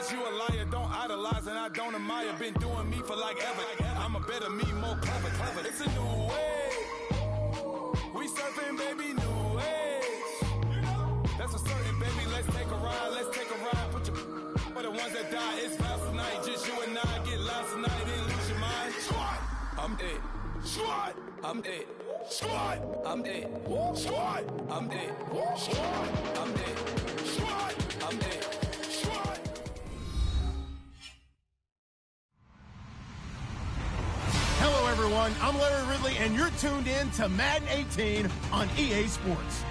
course you a liar, don't idolize and I don't admire. Been doing me for like ever. I'm a better me, more clever. It's a new way. We surfing, baby, new age. That's for certain, baby. Let's take a ride. Put your for the ones that die. It's fast tonight. Just you and I get lost tonight and lose your mind. Squad, I'm it. Squad, I'm it. Squad, I'm it. Squad, I'm it. Squad, I'm it. Squad, I'm it. Squad. Hello, everyone. I'm Larry Ridley, and you're tuned in to Madden 18 on EA Sports.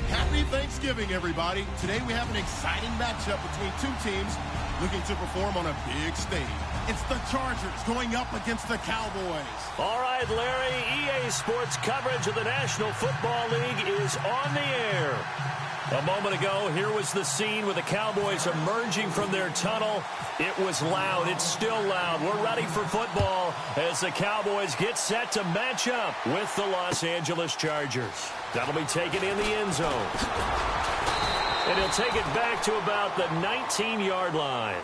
Happy Thanksgiving, everybody. Today we have an exciting matchup between two teams looking to perform on a big stage. It's the Chargers going up against the Cowboys. All right, Larry, EA Sports coverage of the National Football League is on the air. A moment ago, here was the scene with the Cowboys emerging from their tunnel. It was loud. It's still loud. We're ready for football as the Cowboys get set to match up with the Los Angeles Chargers. That'll be taken in the end zone. And he'll take it back to about the 19-yard line.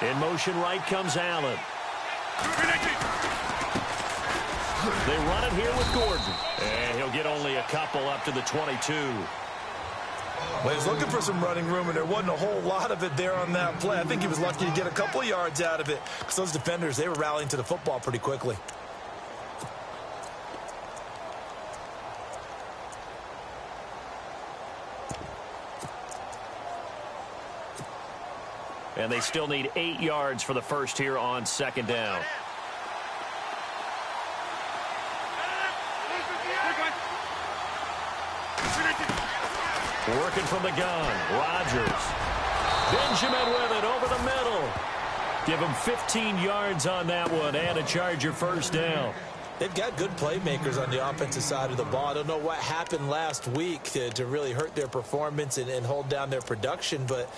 In motion right comes Allen. They run it here with Gordon. And he'll get only a couple up to the 22. Well, he was looking for some running room, and there wasn't a whole lot of it there on that play. I think he was lucky to get a couple of yards out of it because those defenders, they were rallying to the football pretty quickly. And they still need 8 yards for the first here on second down. Working from the gun, Rodgers. Benjamin with it over the middle. Give him 15 yards on that one and a Charger first down. They've got good playmakers on the offensive side of the ball. I don't know what happened last week to really hurt their performance and hold down their production, but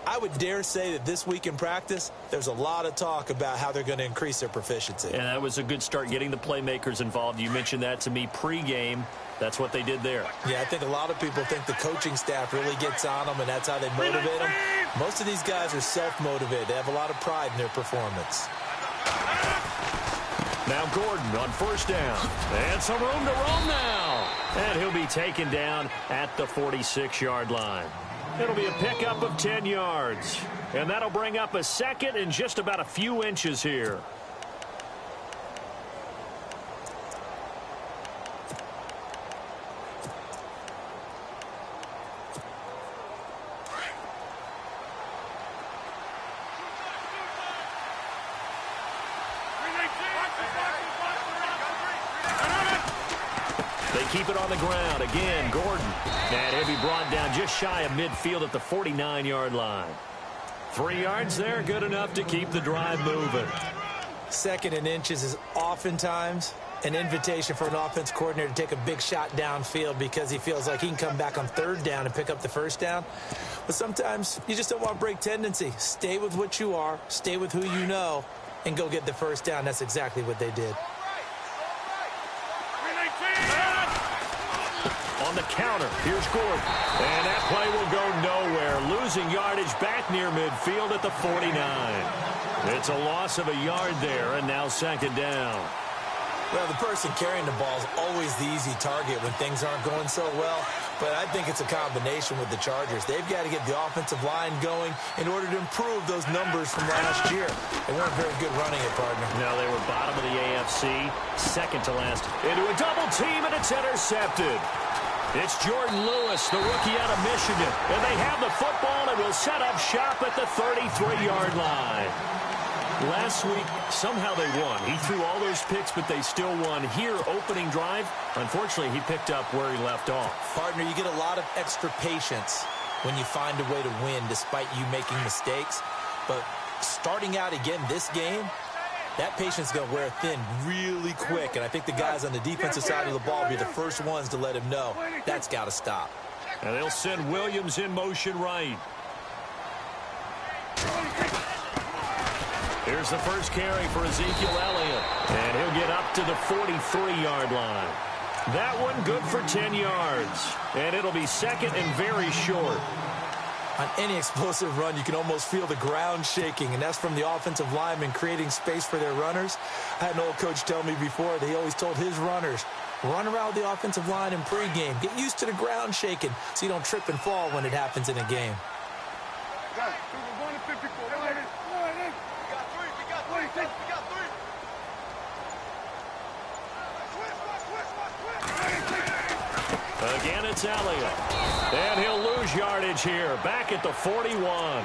I would dare say that this week in practice, there's a lot of talk about how they're going to increase their proficiency. And that was a good start, getting the playmakers involved. You mentioned that to me pregame. That's what they did there. Yeah, I think a lot of people think the coaching staff really gets on them, and that's how they motivate them. Most of these guys are self-motivated. They have a lot of pride in their performance. Now Gordon on first down. And some room to roam now. And he'll be taken down at the 46-yard line. It'll be a pickup of 10 yards. And that'll bring up a second and just about a few inches here. They keep it on the ground. Again, Gordon. And he'll be brought down just shy of midfield at the 49-yard line. 3 yards there, good enough to keep the drive moving. Second and inches is oftentimes an invitation for an offense coordinator to take a big shot downfield because he feels like he can come back on third down and pick up the first down. But sometimes you just don't want to break tendency. Stay with what you are, stay with who you know, and go get the first down. That's exactly what they did. On the counter, here's Gordon. And that play will go nowhere. Losing yardage back near midfield at the 49. It's a loss of a yard there, and now second down. Well, the person carrying the ball is always the easy target when things aren't going so well. But I think it's a combination with the Chargers. They've got to get the offensive line going in order to improve those numbers from last year. They weren't very good running it, partner. No, they were bottom of the AFC, second to last. Into a double team, and it's intercepted. It's Jordan Lewis, the rookie out of Michigan. And they have the football and will set up shop at the 33-yard line. Last week, somehow they won. He threw all those picks, but they still won. Here, opening drive, unfortunately, he picked up where he left off. Partner, you get a lot of extra patience when you find a way to win despite you making mistakes. But starting out again this game, that patience is going to wear thin really quick, and I think the guys on the defensive side of the ball will be the first ones to let him know that's got to stop. And they'll send Williams in motion right. Here's the first carry for Ezekiel Elliott, and he'll get up to the 43-yard line. That one good for 10 yards, and it'll be second and very short. On any explosive run, you can almost feel the ground shaking, and that's from the offensive linemen creating space for their runners. I had an old coach tell me before that he always told his runners, run around the offensive line in pregame. Get used to the ground shaking so you don't trip and fall when it happens in a game. Again, it's Elliott. And he'll lose yardage here. Back at the 41.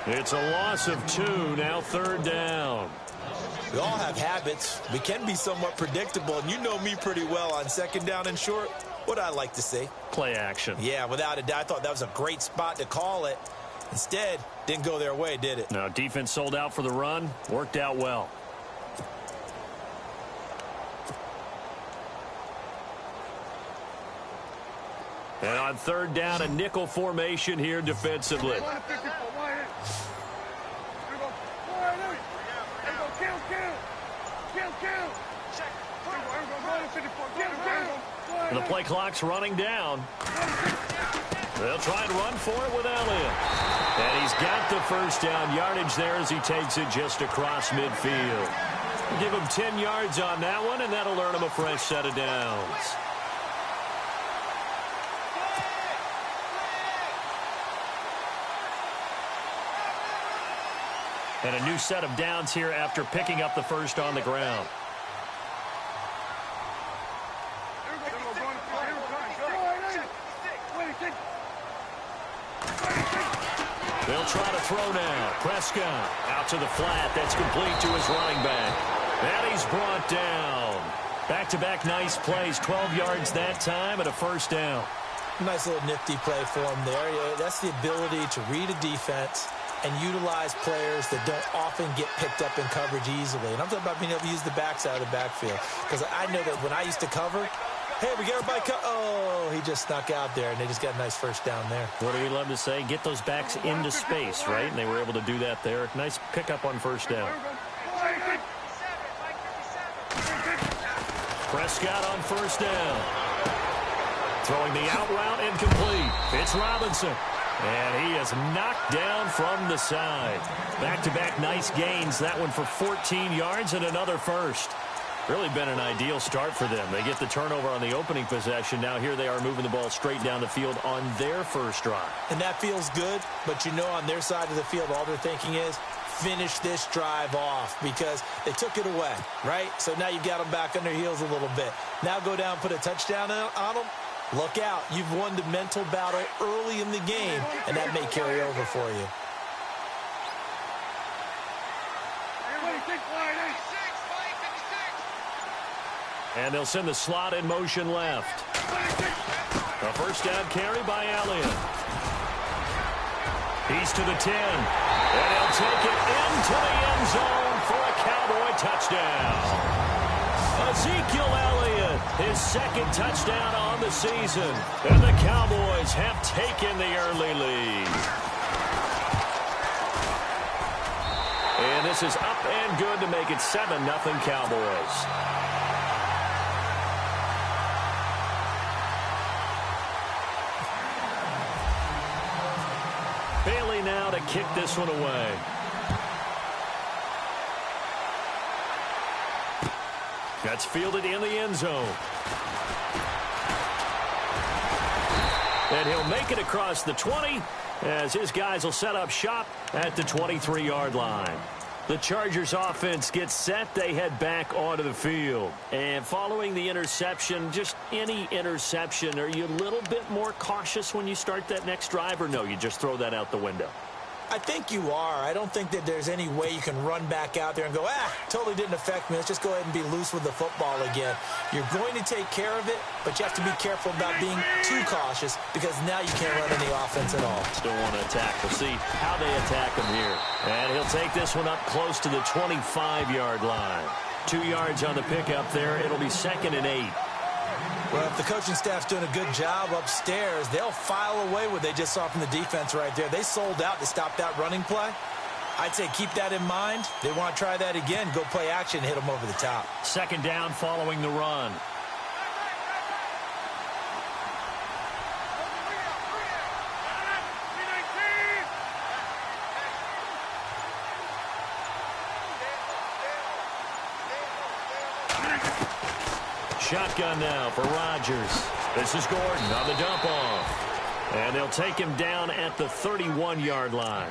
It's a loss of 2. Now third down. We all have habits. We can be somewhat predictable, and you know me pretty well on second down and short. What I like to say? Play action. Yeah, without a doubt. I thought that was a great spot to call it. Instead, didn't go their way, did it? No, defense sold out for the run. Worked out well. And on third down, a nickel formation here defensively. The play clock's running down. They'll try and run for it with Elliott. And he's got the first down yardage there as he takes it just across midfield. Give him 10 yards on that one, and that'll earn him a fresh set of downs. And a new set of downs here after picking up the first on the ground. They'll try to throw now. Prescott out to the flat. That's complete to his running back. And he's brought down. Back-to-back nice plays. 12 yards that time and a first down. Nice little nifty play for him there. Yeah, that's the ability to read a defense and utilize players that don't often get picked up in coverage easily. And I'm talking about being able to use the backside of the backfield. Because I know that when I used to cover, hey, we got everybody oh, he just snuck out there, and they just got a nice first down there. What do we love to say? Get those backs into space, right? And they were able to do that there. Nice pickup on first down. Prescott on first down. Throwing the out route incomplete. It's Robinson. And he is knocked down from the side. Back-to-back nice gains. That one for 14 yards and another first. Really been an ideal start for them. They get the turnover on the opening possession. Now here they are moving the ball straight down the field on their first drive. And that feels good, but you know on their side of the field all they're thinking is finish this drive off because they took it away, right? So now you've got them back on their heels a little bit. Now go down, put a touchdown on them. Look out. You've won the mental battle early in the game, and that may carry over for you. And they'll send the slot in motion left. A first down carry by Elliott. He's to the 10. And he'll take it into the end zone for a Cowboy touchdown. Ezekiel Elliott, his second touchdown on the season. And the Cowboys have taken the early lead. And this is up and good to make it 7-0 Cowboys. Bailey now to kick this one away. That's fielded in the end zone. And he'll make it across the 20 as his guys will set up shop at the 23-yard line. The Chargers offense gets set. They head back onto the field. And following the interception, just any interception, are you a little bit more cautious when you start that next drive, or no, you just throw that out the window? I think you are. I don't think that there's any way you can run back out there and go, totally didn't affect me. Let's just go ahead and be loose with the football again. You're going to take care of it, but you have to be careful about being too cautious because now you can't run any offense at all. Still want to attack. We'll see how they attack him here. And he'll take this one up close to the 25-yard line. 2 yards on the pickup there. It'll be 2nd and 8. Well, if the coaching staff's doing a good job upstairs, they'll file away what they just saw from the defense right there. They sold out to stop that running play. I'd say keep that in mind. They want to try that again. Go play action, hit them over the top. 2nd down following the run. Shotgun now for Rodgers. This is Gordon on the dump off. And they'll take him down at the 31-yard line.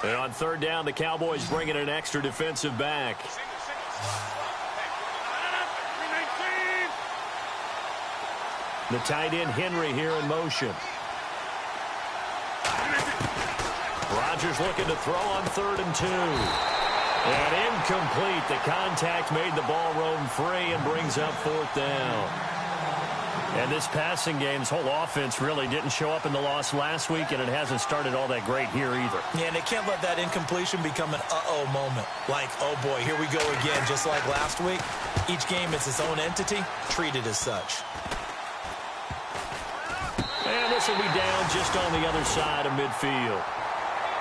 And on 3rd down, the Cowboys bring in an extra defensive back. The tight end, Henry, here in motion. Rodgers looking to throw on 3rd and 2. And incomplete. The contact made the ball roam free and brings up 4th down. And this passing game's whole offense really didn't show up in the loss last week, and it hasn't started all that great here either. Yeah, and they can't let that incompletion become an uh-oh moment. Like, oh boy, here we go again, just like last week. Each game is its own entity, treated as such. And this will be down just on the other side of midfield.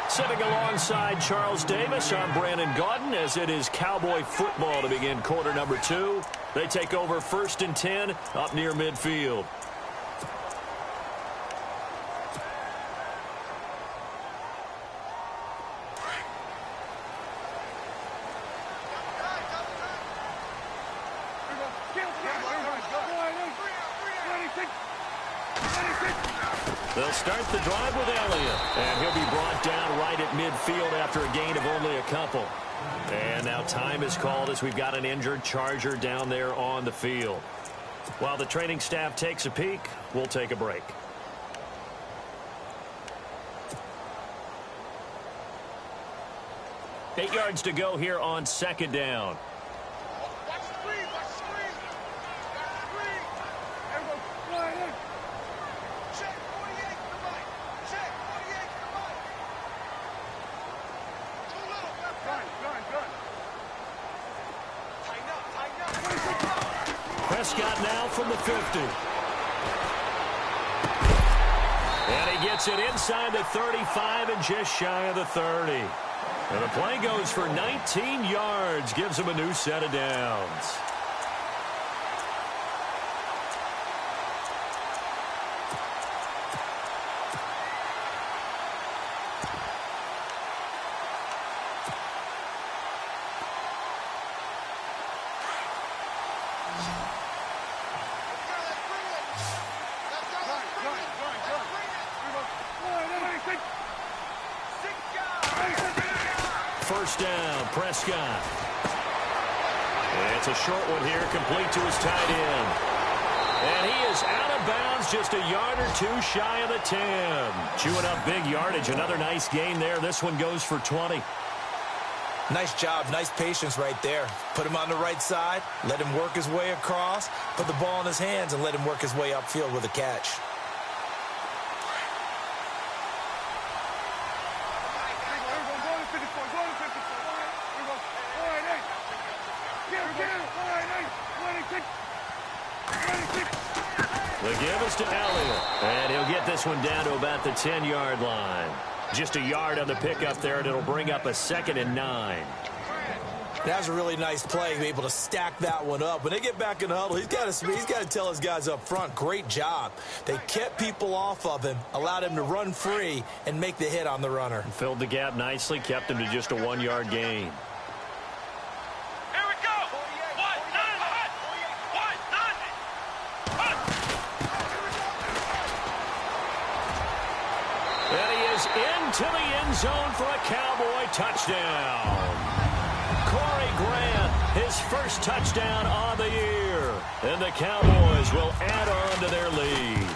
Sitting alongside Charles Davis, I'm Brandon Gaudin, as it is Cowboy football to begin quarter number 2. They take over 1st and 10 up near midfield. They'll start the drive with Elliott, and he'll be brought down right at midfield after a gain of only a couple. And now time is called as we've got an injured Charger down there on the field. While the training staff takes a peek, we'll take a break. Eight yards to go here on 2nd down. Prescott now from the 50. And he gets it inside the 35 and just shy of the 30. And the play goes for 19 yards, gives him a new set of downs. First down, Prescott. It's a short one here, complete to his tight end. And he is out of bounds, just a yard or 2 shy of the 10. Chewing up big yardage, another nice gain there. This one goes for 20. Nice job, nice patience right there. Put him on the right side, let him work his way across, put the ball in his hands, and let him work his way upfield with a catch. The give is to Elliott, and he'll get this one down to about the 10-yard line. Just a yard on the pickup there, and it'll bring up a 2nd and 9. That was a really nice play, to be able to stack that one up. When they get back in the huddle, he's got to tell his guys up front, great job. They kept people off of him, allowed him to run free, and make the hit on the runner. Filled the gap nicely, kept him to just a 1-yard gain. And he is into the end zone for a Cowboy touchdown. Corey Grant, his first touchdown on the year. And the Cowboys will add on to their lead.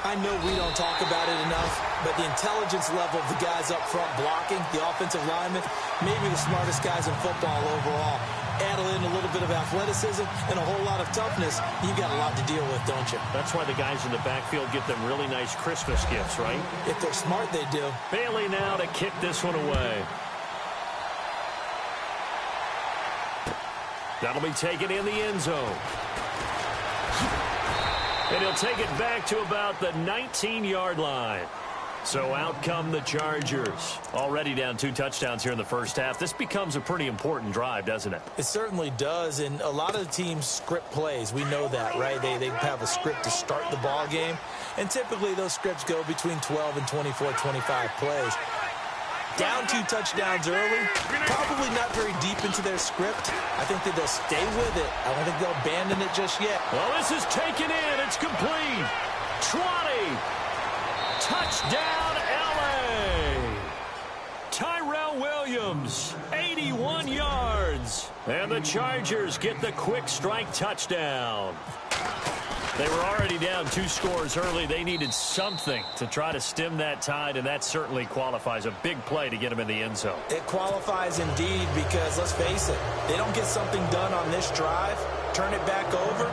I know we don't talk about it enough, but the intelligence level of the guys up front blocking, the offensive linemen, maybe the smartest guys in football overall. Add in a little bit of athleticism and a whole lot of toughness, you've got a lot to deal with, don't you? That's why the guys in the backfield get them really nice Christmas gifts, right? If they're smart, they do. Bailey now to kick this one away. That'll be taken in the end zone. And he'll take it back to about the 19-yard line. So out come the Chargers. Already down 2 touchdowns here in the first half. This becomes a pretty important drive, doesn't it? It certainly does, and a lot of the teams script plays. We know that, right? They have a script to start the ball game, and typically those scripts go between 12 and 24, 25 plays. Down 2 touchdowns early, probably not very deep into their script. I think that they'll stay with it. I don't think they'll abandon it just yet. Well, this is taken in. It's complete. 20. Touchdown, L.A. Tyrell Williams, 81 yards. And the Chargers get the quick strike touchdown. They were already down 2 scores early. They needed something to try to stem that tide, and that certainly qualifies. A big play to get them in the end zone. It qualifies indeed because, let's face it, they don't get something done on this drive, turn it back over,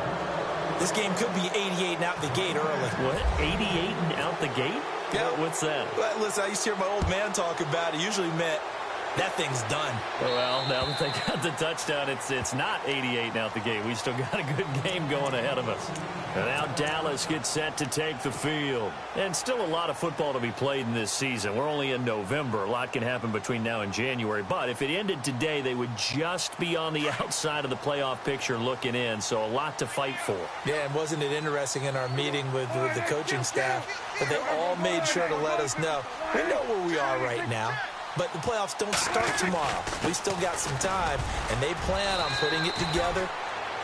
this game could be 88 and out the gate early. What? 88 and out the gate? Yeah. What's that? Well, listen, I used to hear my old man talk about it. Usually meant that thing's done. Well, now that they got the touchdown, it's not 88 and out the gate. We still got a good game going ahead of us. And now Dallas gets set to take the field. And still a lot of football to be played in this season. We're only in November. A lot can happen between now and January. But if it ended today, they would just be on the outside of the playoff picture looking in. So a lot to fight for. Yeah, and wasn't it interesting in our meeting with the coaching staff that they all made sure to let us know, we know where we are right now. But the playoffs don't start tomorrow. We still got some time, and they plan on putting it together,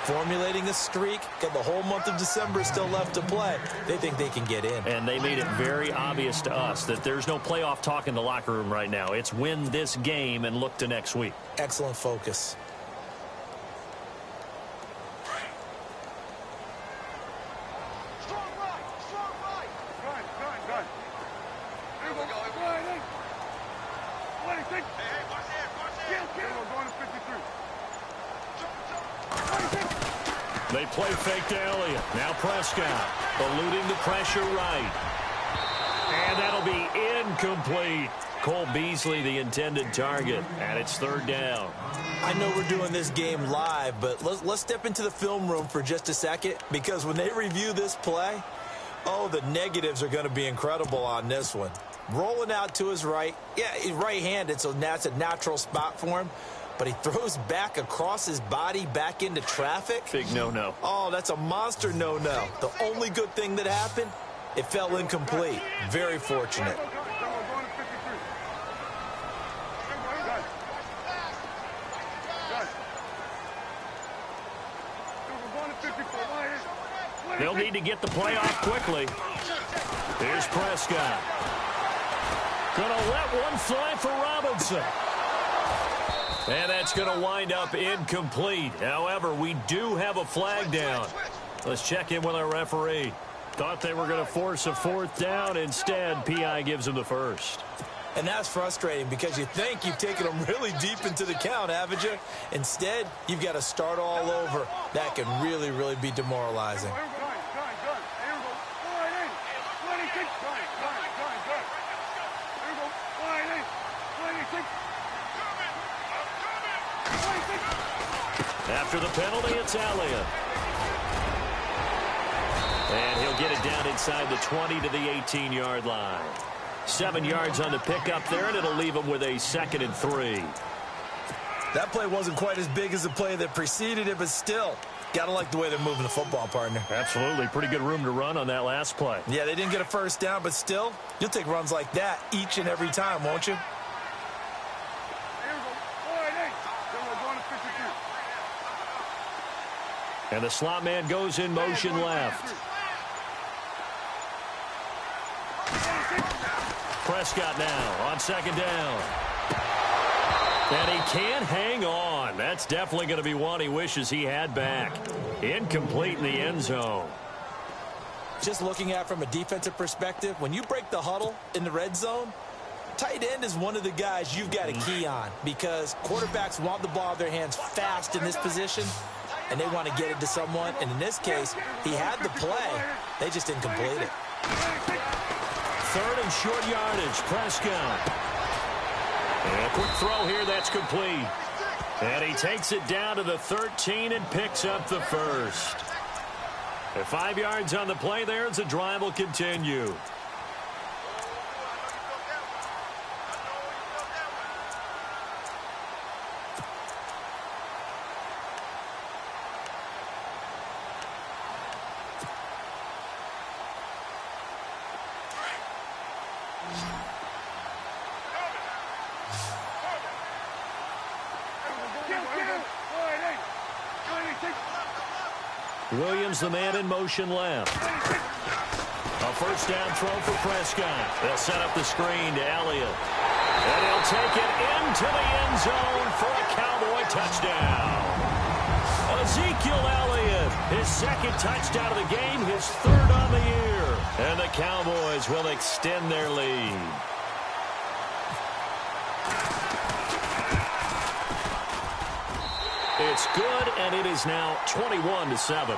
formulating a streak. Got the whole month of December still left to play. They think they can get in. And they made it very obvious to us that there's no playoff talk in the locker room right now. It's win this game and look to next week. Excellent focus. They play fake to Elliott. Now Prescott eluding the pressure right. And that'll be incomplete. Cole Beasley, the intended target, and it's 3rd down. I know we're doing this game live, but let's step into the film room for just a second, because when they review this play, oh, the negatives are going to be incredible on this one. Rolling out to his right. Yeah, he's right-handed, so that's a natural spot for him. But he throws back across his body back into traffic. Big no-no. Oh, that's a monster no-no. The only good thing that happened, it fell incomplete. Very fortunate. They'll need to get the play off quickly. Here's Prescott. Gonna let one fly for Robinson. And that's going to wind up incomplete. However, we do have a flag down. Let's check in with our referee. Thought they were going to force a 4th down. Instead, PI gives them the first. And that's frustrating because you think you've taken them really deep into the count, haven't you? Instead, you've got to start all over. That can really, really be demoralizing. After the penalty, it's Elliott. And he'll get it down inside the 20 to the 18-yard line. 7 yards on the pickup there, and it'll leave him with a 2nd and 3. That play wasn't quite as big as the play that preceded it, but still, got to like the way they're moving the football, partner. Absolutely. Pretty good room to run on that last play. Yeah, they didn't get a first down, but still, you'll take runs like that each and every time, won't you? And the slot man goes in motion left. Prescott now on second down. And he can't hang on. That's definitely going to be one he wishes he had back. Incomplete in the end zone. Just looking at it from a defensive perspective, when you break the huddle in the red zone, tight end is one of the guys you've got a key on because quarterbacks want the ball in their hands fast in this position, and they want to get it to someone. And in this case, he had the play. They just didn't complete it. Third and short yardage, Prescott. And a quick throw here, that's complete. And he takes it down to the 13 and picks up the first. At 5 yards on the play there as the drive will continue. Williams, the man in motion left. A first down throw for Prescott. They'll set up the screen to Elliott. And he'll take it into the end zone for a Cowboy touchdown. Ezekiel Elliott, his second touchdown of the game, his third on the year. And the Cowboys will extend their lead. It's good, and it is now 21-7.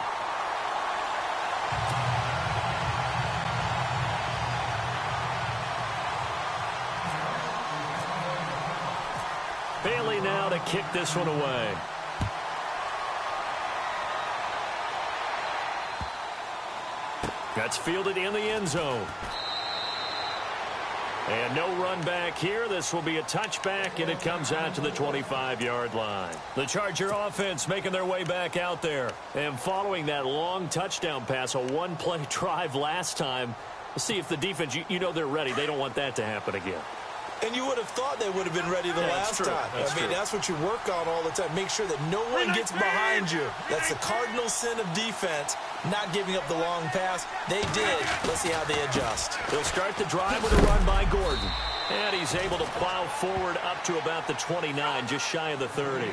Bailey now to kick this one away. That's fielded in the end zone. And no run back here. This will be a touchback, and it comes out to the 25-yard line. The Charger offense making their way back out there. And following that long touchdown pass, a one-play drive last time, we'll see if the defense, you know they're ready. They don't want that to happen again. And you would have thought they would have been ready the last time. That's what you work on all the time. Make sure that no one gets behind you. That's the cardinal sin of defense, not giving up the long pass. They did. Let's see how they adjust. They'll start the drive with a run by Gordon. And he's able to plow forward up to about the 29, just shy of the 30.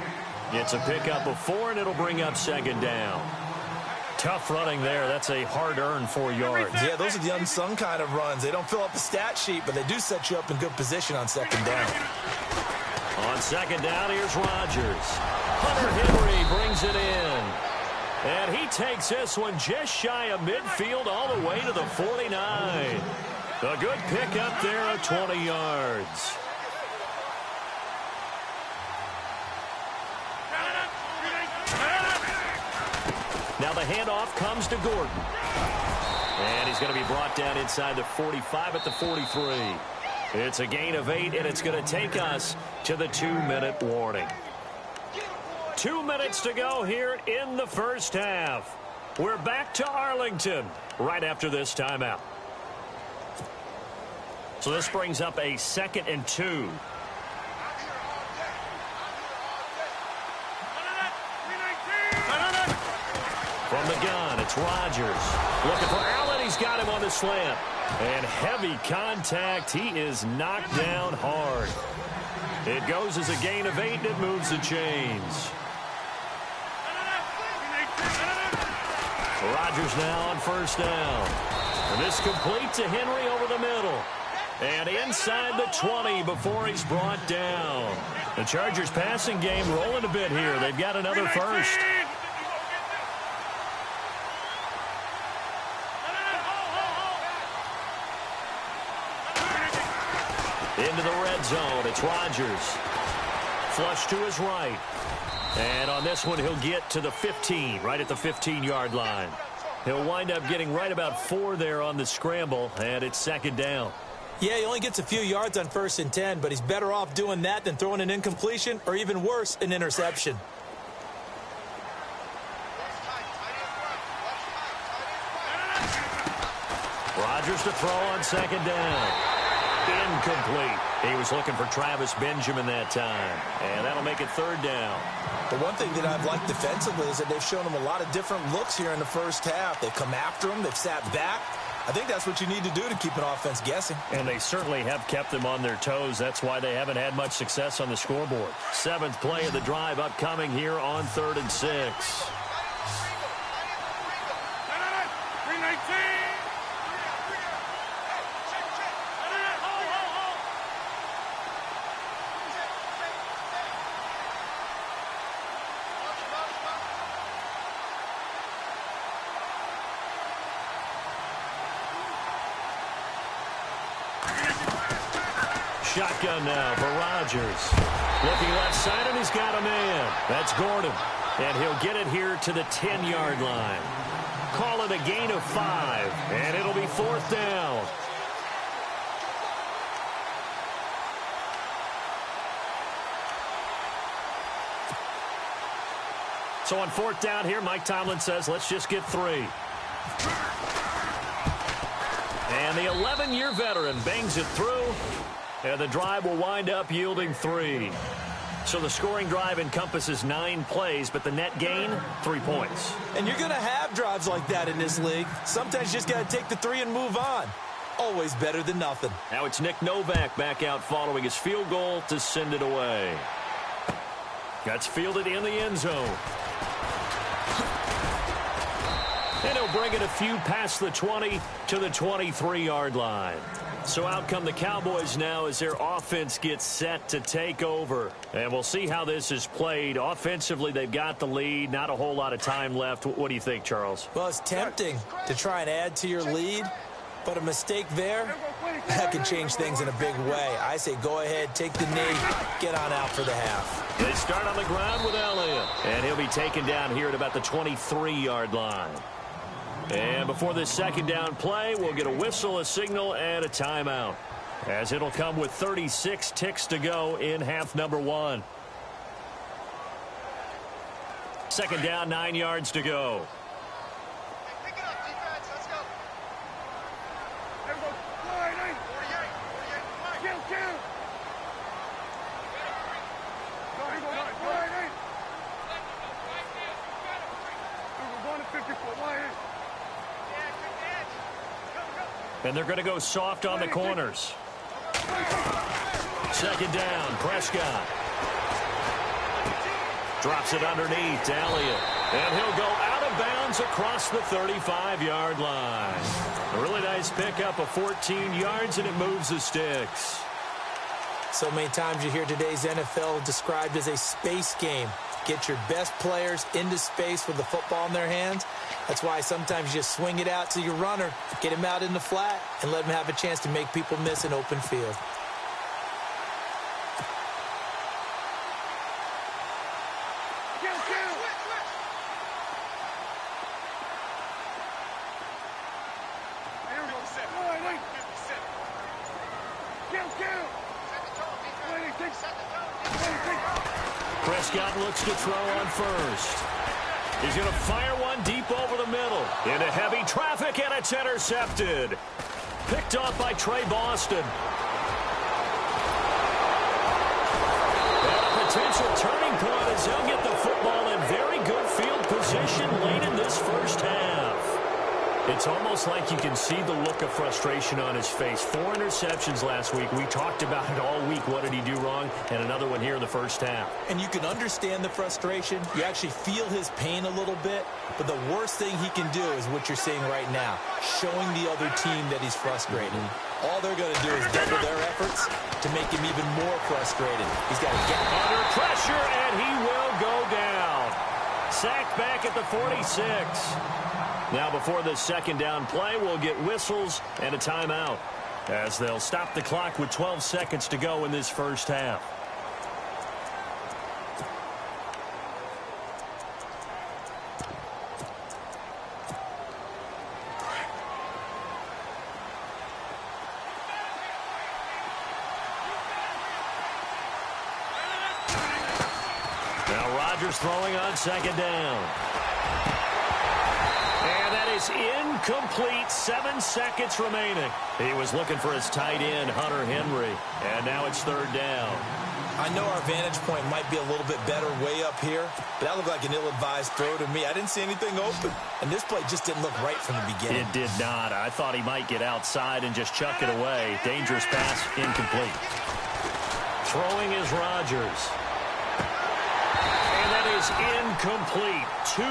It's a pickup of 4, and it'll bring up second down. Tough running there. That's a hard-earned 4 yards. Yeah, those are the unsung kind of runs. They don't fill up the stat sheet, but they do set you up in good position on second down. On second down, here's Rodgers. Hunter Henry brings it in. And he takes this one just shy of midfield all the way to the 49. A good pickup there of 20 yards. Now the handoff comes to Gordon. And he's going to be brought down inside the 45 at the 43. It's a gain of 8, and it's going to take us to the 2-minute warning. 2 minutes to go here in the first half. We're back to Arlington right after this timeout. So this brings up a 2nd and 2. From the gun, it's Rodgers. Looking for Allen. He's got him on the slant. And heavy contact. He is knocked down hard. It goes as a gain of 8, and it moves the chains. Rodgers now on first down. And this complete to Henry over the middle. And inside the 20 before he's brought down. The Chargers passing game rolling a bit here. They've got another first. Into the red zone, it's Rodgers. Flush to his right. And on this one, he'll get to the 15, right at the 15-yard line. He'll wind up getting right about 4 there on the scramble, and it's second down. Yeah, he only gets a few yards on 1st and 10, but he's better off doing that than throwing an incompletion or even worse, an interception. Rodgers to throw on 2nd down. Incomplete. He was looking for Travis Benjamin that time. And that'll make it 3rd down. The one thing that I've liked defensively is that they've shown him a lot of different looks here in the first half. They've come after him. They've sat back. I think that's what you need to do to keep an offense guessing. And they certainly have kept them on their toes. That's why they haven't had much success on the scoreboard. 7th play of the drive upcoming here on 3rd and 6. Shotgun now for Rodgers. Looking left side, and he's got a man. That's Gordon. And he'll get it here to the 10-yard line. Call it a gain of 5, and it'll be 4th down. So on 4th down here, Mike Tomlin says, let's just get 3. And the 11-year veteran bangs it through. And the drive will wind up yielding 3. So the scoring drive encompasses 9 plays, but the net gain, 3 points. And you're going to have drives like that in this league. Sometimes you just got to take the 3 and move on. Always better than nothing. Now it's Nick Novak back out following his field goal to send it away. That's fielded in the end zone. And he'll bring it a few past the 20 to the 23-yard line. So out come the Cowboys now as their offense gets set to take over. And we'll see how this is played. Offensively, they've got the lead. Not a whole lot of time left. What do you think, Charles? Well, it's tempting to try and add to your lead, but a mistake there, that can change things in a big way. I say go ahead, take the knee, get on out for the half. They start on the ground with Elliott. And he'll be taken down here at about the 23-yard line. And before this 2nd down play, we'll get a whistle, a signal, and a timeout, as it'll come with 36 ticks to go in half number 1. 2nd down, 9 yards to go. Pick it up, defense. Let's go. There we go. 48. 48. Kill. Go, here we go. 48. We're going to 54. 48. And they're going to go soft on the corners. 2nd down, Prescott. Drops it underneath to Elliott. And he'll go out of bounds across the 35-yard line. A really nice pickup of 14 yards, and it moves the sticks. So many times you hear today's NFL described as a space game. Get your best players into space with the football in their hands. That's why sometimes you just swing it out to your runner, get him out in the flat, and let him have a chance to make people miss an open field. Prescott looks to throw on first. He's going to fire one deep over the middle. Into heavy traffic, and it's intercepted. Picked off by Trey Boston. And a potential turning point as he'll get the football in very good field position late in this first half. It's almost like you can see the look of frustration on his face. 4 interceptions last week. We talked about it all week. What did he do wrong? And another one here in the first half. And you can understand the frustration. You actually feel his pain a little bit. But the worst thing he can do is what you're seeing right now, showing the other team that he's frustrated. All they're going to do is double their efforts to make him even more frustrated. He's got to get under pressure, and he will go down. Sacked back at the 46. Now before this 2nd down play, we'll get whistles and a timeout, as they'll stop the clock with 12 seconds to go in this first half. Rodgers throwing on second down. And that is incomplete. 7 seconds remaining. He was looking for his tight end, Hunter Henry. And now it's third down. I know our vantage point might be a little bit better way up here, but that looked like an ill-advised throw to me. I didn't see anything open, and this play just didn't look right from the beginning. It did not. I thought he might get outside and just chuck it away. Dangerous pass, incomplete. Throwing is Rodgers. And that is incomplete. 2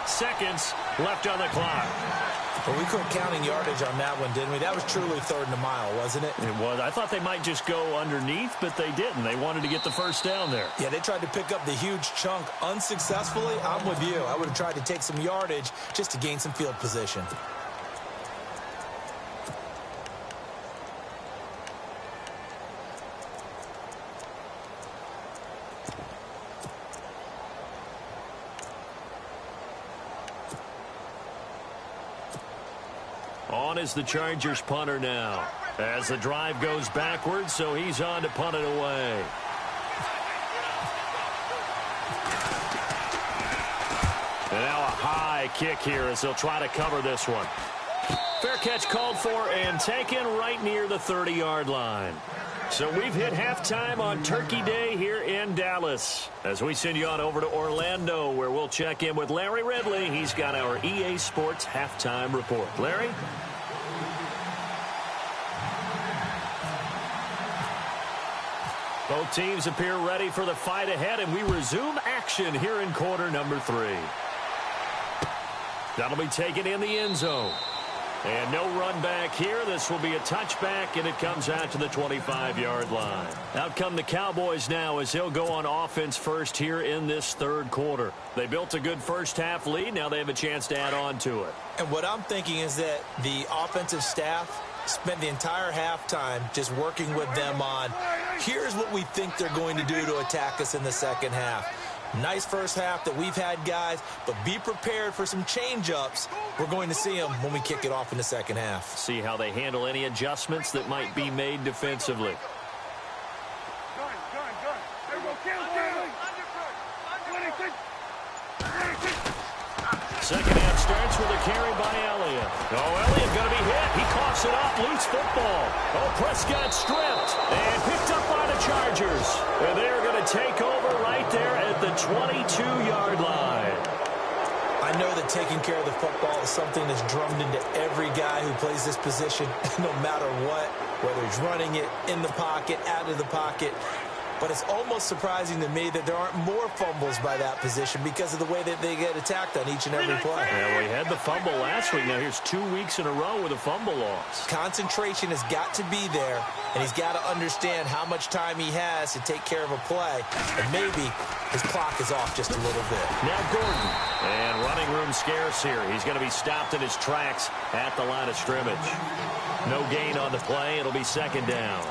seconds left on the clock. Well, we quit counting yardage on that one, didn't we? That was truly third and a mile, wasn't it? It was. I thought they might just go underneath, but they didn't. They wanted to get the first down there. Yeah, they tried to pick up the huge chunk unsuccessfully. I'm with you. I would have tried to take some yardage just to gain some field position. On is the Chargers punter now. As the drive goes backwards, so he's on to punt it away. And now a high kick here as they'll try to cover this one. Fair catch called for and taken right near the 30-yard line. So we've hit halftime on Turkey Day here in Dallas. As we send you on over to Orlando, where we'll check in with Larry Ridley. He's got our EA Sports halftime report. Larry? Both teams appear ready for the fight ahead, and we resume action here in quarter number 3. That'll be taken in the end zone. And no run back here. This will be a touchback, and it comes out to the 25-yard line. Out come the Cowboys now as they'll go on offense first here in this third quarter. They built a good first-half lead. Now they have a chance to add on to it. And what I'm thinking is that the offensive staff spent the entire halftime just working with them on, here's what we think they're going to do to attack us in the second half. Nice first half that we've had, guys, but be prepared for some change-ups. We're going to see them when we kick it off in the second half. See how they handle any adjustments that might be made defensively. Second half starts with a carry by Elliott. Oh, Elliott going to be hit. He coughs it up. Loose football. Oh, Prescott stripped and picked up by the Chargers. And they're going to take over right there at the 22-yard line. I know that taking care of the football is something that's drummed into every guy who plays this position, no matter what, whether he's running it, in the pocket, out of the pocket. But it's almost surprising to me that there aren't more fumbles by that position because of the way that they get attacked on each and every play. Yeah, we had the fumble last week. Now here's 2 weeks in a row with a fumble loss. Concentration has got to be there, and he's got to understand how much time he has to take care of a play. And maybe his clock is off just a little bit. Now Gordon. And running room scarce here. He's going to be stopped in his tracks at the line of scrimmage. No gain on the play. It'll be second down.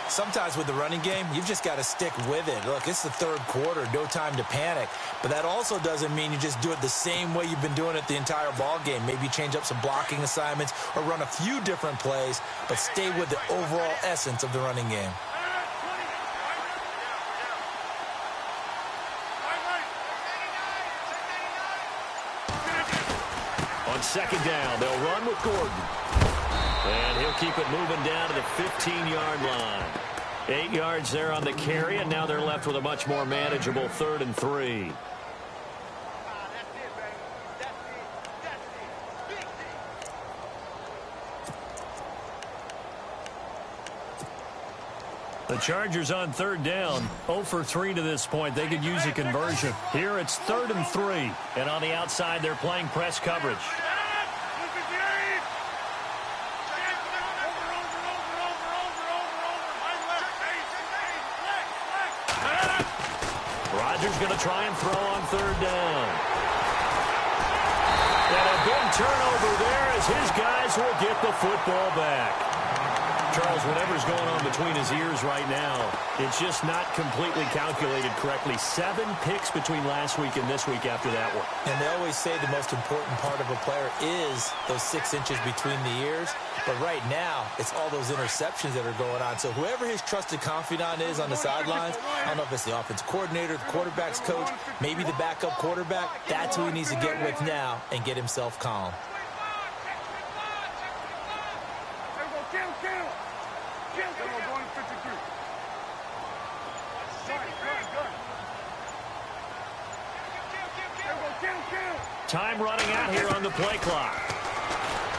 Sometimes with the running game, you've just got to stick with it. Look, it's the third quarter, no time to panic. But that also doesn't mean you just do it the same way you've been doing it the entire ball game. Maybe change up some blocking assignments or run a few different plays, but stay with the overall essence of the running game. On second down, they'll run with Gordon. And he'll keep it moving down to the 15-yard line. 8 yards there on the carry, and now they're left with a much more manageable 3rd and 3. The Chargers on third down, 0 for 3 to this point. They could use a conversion. Here it's 3rd and 3, and on the outside they're playing press coverage. Rodgers going to try and throw on third down. And a big turnover there as his guys will get the football back. Charles, whatever's going on between his ears right now, it's just not completely calculated correctly. 7 picks between last week and this week after that one. And they always say the most important part of a player is those 6 inches between the ears. But right now, it's all those interceptions that are going on. So whoever his trusted confidant is on the sidelines, I don't know if it's the offense coordinator, the quarterback's coach, maybe the backup quarterback, that's who he needs to get with now and get himself calm. Time running out here on the play clock.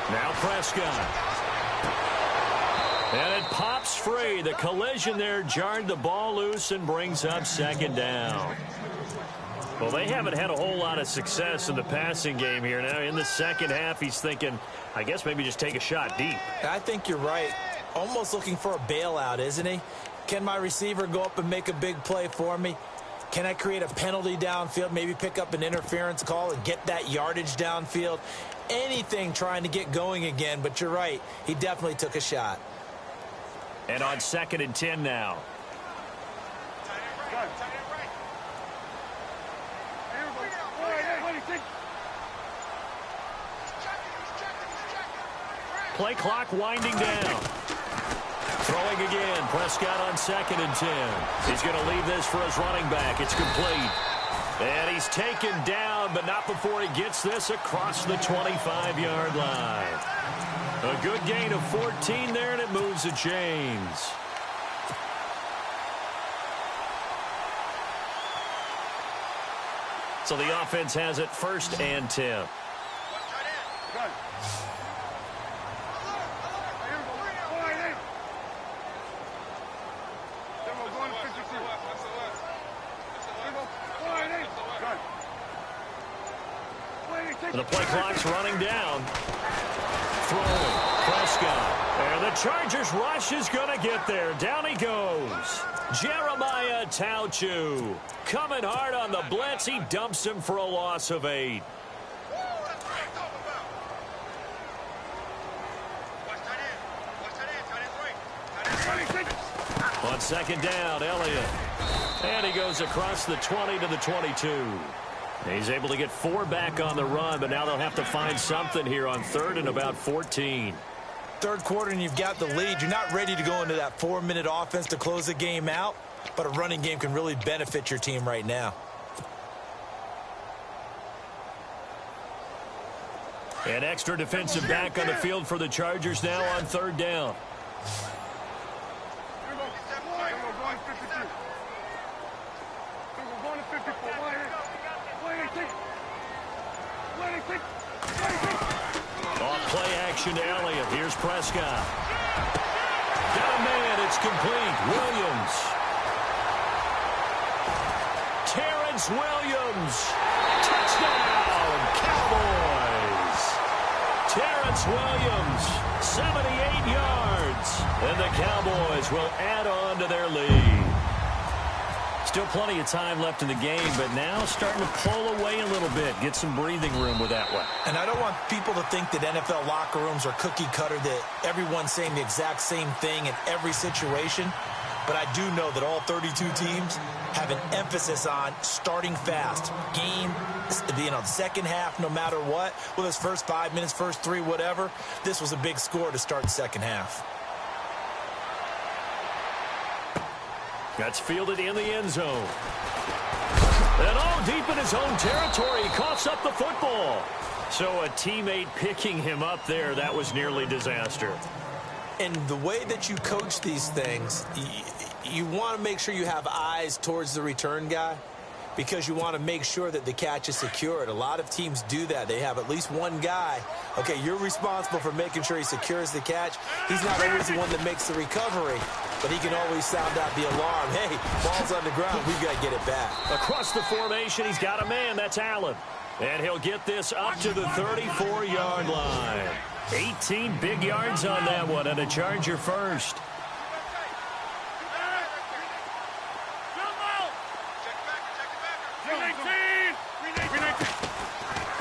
Now Prescott. And it pops free. The collision there jarred the ball loose and brings up 2nd down. Well, they haven't had a whole lot of success in the passing game here. Now in the second half, he's thinking, I guess maybe just take a shot deep. I think you're right. Almost looking for a bailout, isn't he? Can my receiver go up and make a big play for me? Can I create a penalty downfield, maybe pick up an interference call and get that yardage downfield? Anything trying to get going again, but you're right. He definitely took a shot. And on 2nd and 10 now. Play clock winding down. Throwing again. Prescott on 2nd and 10. He's going to leave this for his running back. It's complete. And he's taken down, but not before he gets this across the 25-yard line. A good gain of 14 there, and it moves the chains. So the offense has it 1st and 10. The play clock's running down. Throwing. Prescott. And the Chargers rush is going to get there. Down he goes. Jeremiah Tauchu. Coming hard on the blitz. He dumps him for a loss of 8. On 2nd down, Elliott. And he goes across the 20 to the 22. He's able to get 4 back on the run, but now they'll have to find something here on 3rd and about 14. 3rd quarter and you've got the lead. You're not ready to go into that 4-minute offense to close the game out, but a running game can really benefit your team right now. An extra defensive back on the field for the Chargers now on 3rd down. Off-play action to Elliott. Here's Prescott. Got a man. It's complete. Williams. Terrence Williams. Touchdown, Cowboys. Terrence Williams, 78 yards. And the Cowboys will add on to their lead. Still plenty of time left in the game, but now starting to pull away a little bit. Get some breathing room with that one. And I don't want people to think that NFL locker rooms are cookie cutter, that everyone's saying the exact same thing in every situation. But I do know that all 32 teams have an emphasis on starting fast. Game, the second half, no matter what. Whether it's first 5 minutes, first 3, whatever. This was a big score to start the second half. That's fielded in the end zone. And all deep in his own territory, he coughs up the football. So a teammate picking him up there, that was nearly disaster. And the way that you coach these things, you want to make sure you have eyes towards the return guy because you want to make sure that the catch is secured. A lot of teams do that. They have at least one guy. Okay, you're responsible for making sure he secures the catch. He's not always the one that makes the recovery, but he can always sound out the alarm. Hey, ball's on the ground. We've got to get it back. Across the formation, he's got a man. That's Allen. And he'll get this up to the 34-yard line. 18 big yards on that one, and a Charger first.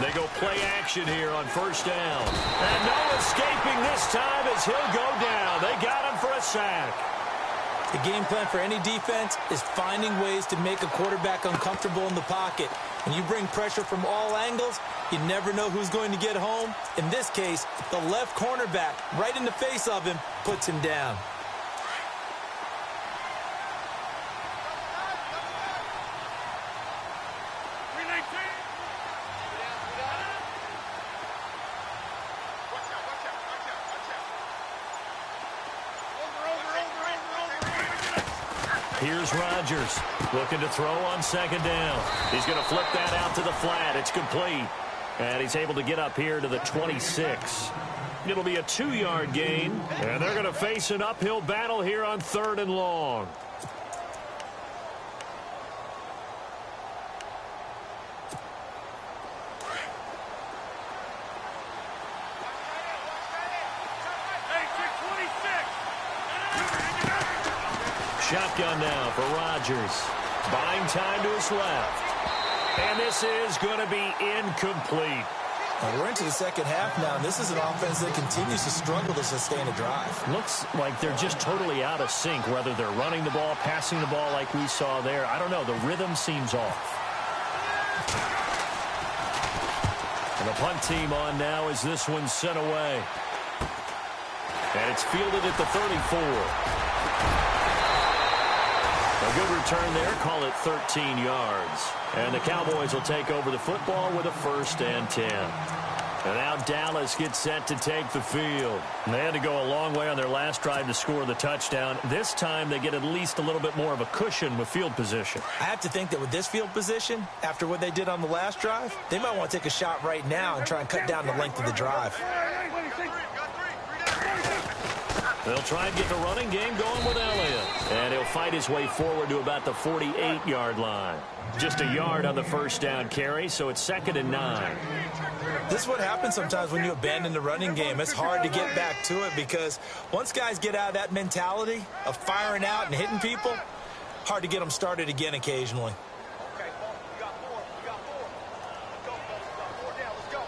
They go play action. action here on first down. And no escaping this time as he'll go down. They got him for a sack. The game plan for any defense is finding ways to make a quarterback uncomfortable in the pocket. When you bring pressure from all angles, you never know who's going to get home. In this case, the left cornerback, right in the face of him, puts him down. Here's Rodgers looking to throw on second down. He's going to flip that out to the flat. It's complete. And he's able to get up here to the 26. It'll be a 2-yard gain. And they're going to face an uphill battle here on 3rd and long. Shotgun now for Rodgers. Buying time to his left. And this is going to be incomplete. Well, we're into the second half now, and this is an offense that continues to struggle to sustain a drive. Looks like they're just totally out of sync, whether they're running the ball, passing the ball like we saw there. I don't know. The rhythm seems off. And the punt team on now as this one's sent away. And it's fielded at the 34. A good return there. Call it 13 yards. And the Cowboys will take over the football with a 1st and 10. And now Dallas gets set to take the field. And they had to go a long way on their last drive to score the touchdown. This time they get at least a little bit more of a cushion with field position. I have to think that with this field position, after what they did on the last drive, they might want to take a shot right now and try and cut down the length of the drive. They'll try and get the running game going with Elliott. And he'll fight his way forward to about the 48-yard line. Just a yard on the first down carry, so it's 2nd and 9. This is what happens sometimes when you abandon the running game. It's hard to get back to it because once guys get out of that mentality of firing out and hitting people, hard to get them started again occasionally. Okay, Paul, we got 4. We got 4. Let's go, folks. We got 4 down. Let's go.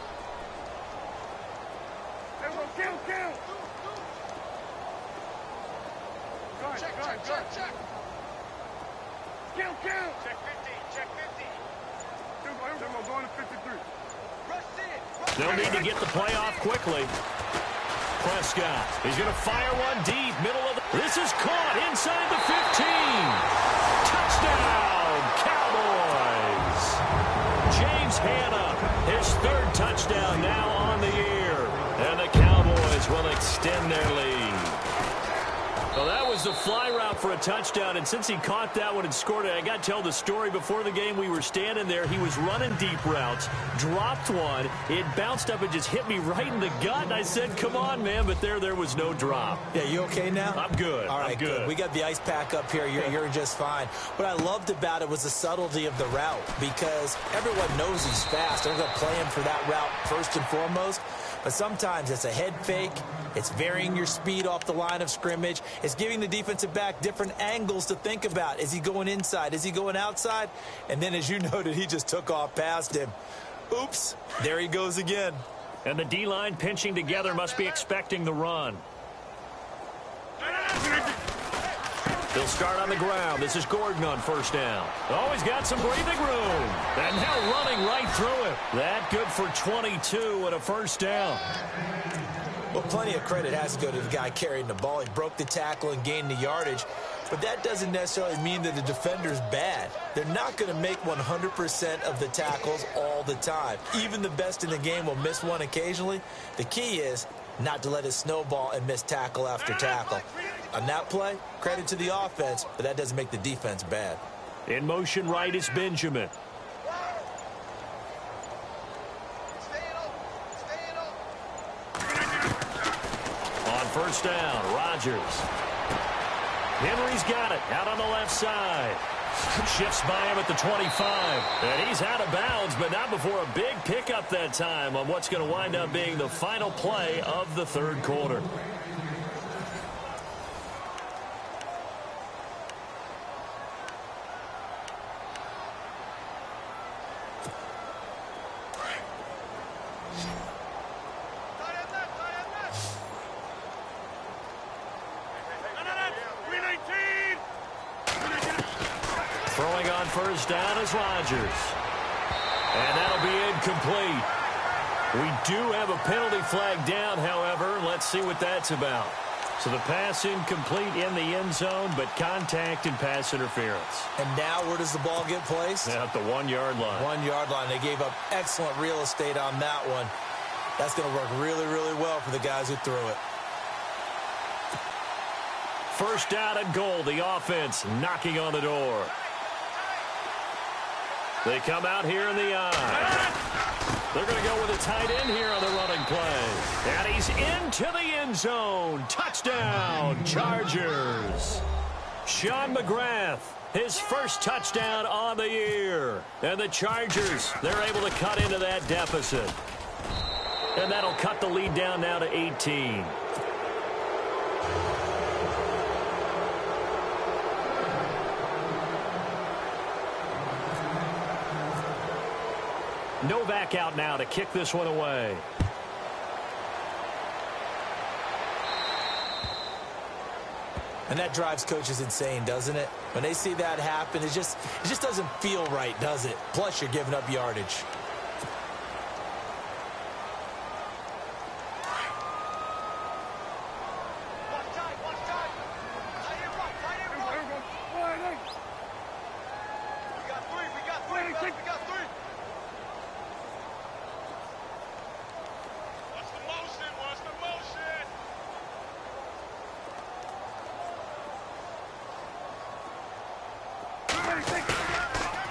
Everyone, kill. Check. Kill. Check 50. Check 50. We're going to 53. Rush it. They'll need to get the play off quickly. Prescott, he's going to fire one deep, middle of the... This is caught inside the 15. Touchdown, Cowboys. James Hanna, his 3rd touchdown now on the year. And the Cowboys will extend their lead. Well, that was the fly route for a touchdown, and since he caught that one and scored it, I got to tell the story. Before the game, we were standing there. He was running deep routes, dropped one. It bounced up and just hit me right in the gut, and I said, come on, man, but there was no drop. Yeah, you okay now? I'm good. All right, I'm good. We got the ice pack up here. You're just fine. What I loved about it was the subtlety of the route because everyone knows he's fast. They're going to play him for that route first and foremost. But sometimes it's a head fake. It's varying your speed off the line of scrimmage. It's giving the defensive back different angles to think about. Is he going inside? Is he going outside? And then, as you noted, he just took off past him. Oops, there he goes again. And the D-line pinching together must be expecting the run. They'll start on the ground. This is Gordon on first down. Oh, he's got some breathing room. And now running right through it. That good for 22 and a first down. Well, plenty of credit has to go to the guy carrying the ball. He broke the tackle and gained the yardage. But that doesn't necessarily mean that the defender's bad. They're not going to make 100% of the tackles all the time. Even the best in the game will miss one occasionally. The key is not to let it snowball and miss tackle after tackle. On that play, credit to the offense, but that doesn't make the defense bad. In motion right is Benjamin. On first down, Rodgers. Henry's got it out on the left side. Shifts by him at the 25. And he's out of bounds, but not before a big pickup that time on what's going to wind up being the final play of the 3rd quarter. Throwing on first down is Rodgers. And that'll be incomplete. We do have a penalty flag down, however. Let's see what that's about. So the pass incomplete in the end zone, but contact and pass interference. And now where does the ball get placed? At the 1-yard line. 1-yard line. They gave up excellent real estate on that one. That's going to work really, really well for the guys who threw it. First down and goal. The offense knocking on the door. They come out here in the eye. They're going to go with a tight end here on the running play. And he's into the end zone. Touchdown, Chargers. Sean McGrath, his first touchdown on the year. And the Chargers, they're able to cut into that deficit. And that'll cut the lead down now to 18. Novak out now to kick this one away. And that drives coaches insane, doesn't it? When they see that happen, it just doesn't feel right, does it? Plus, you're giving up yardage.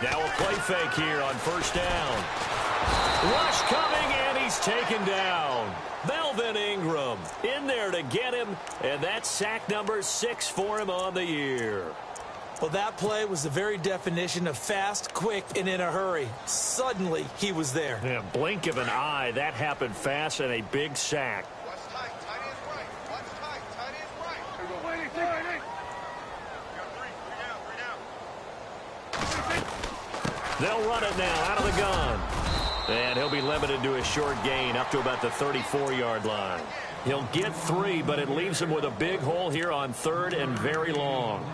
Now a play fake here on first down. Rush coming, and he's taken down. Melvin Ingram in there to get him, and that's sack number 6 for him on the year. Well, that play was the very definition of fast, quick, and in a hurry. Suddenly, he was there. Yeah, blink of an eye, that happened fast, and a big sack. Watch tight. Tight end's right. Watch tight. Tight end's right. They'll run it now out of the gun. And he'll be limited to a short gain up to about the 34-yard line. He'll get 3, but it leaves him with a big hole here on 3rd and very long.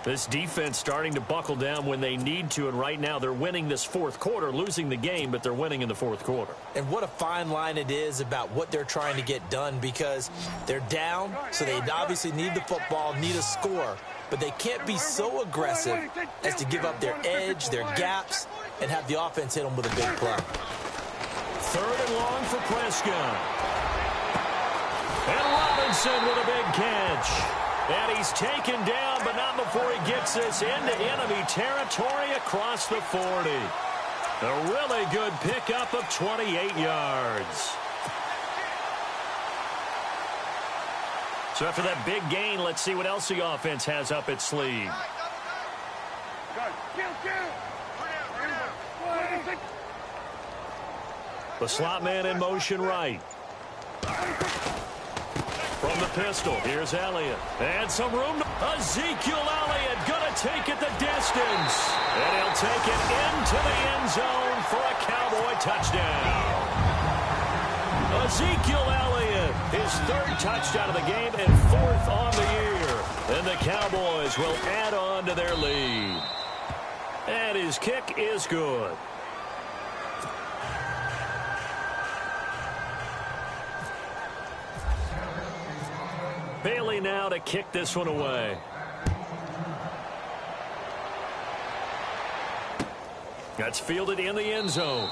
This defense starting to buckle down when they need to, and right now they're winning this 4th quarter, losing the game, but they're winning in the 4th quarter. And what a fine line it is about what they're trying to get done, because they're down, so they obviously need the football, need a score, but they can't be so aggressive as to give up their edge, their gaps, and have the offense hit them with a big play. 3rd and long for Prescott. And Robinson with a big catch. And he's taken down, but not before he gets this into enemy territory across the 40. A really good pickup of 28 yards. So after that big gain, let's see what else the offense has up its sleeve. The slot man in motion right. From the pistol, here's Elliott. And some room. Ezekiel Elliott going to take it the distance. And he'll take it into the end zone for a Cowboy touchdown. Ezekiel Elliott, his 3rd touchdown of the game and 4th on the year. And the Cowboys will add on to their lead. And his kick is good. Bailey now to kick this one away. That's fielded in the end zone.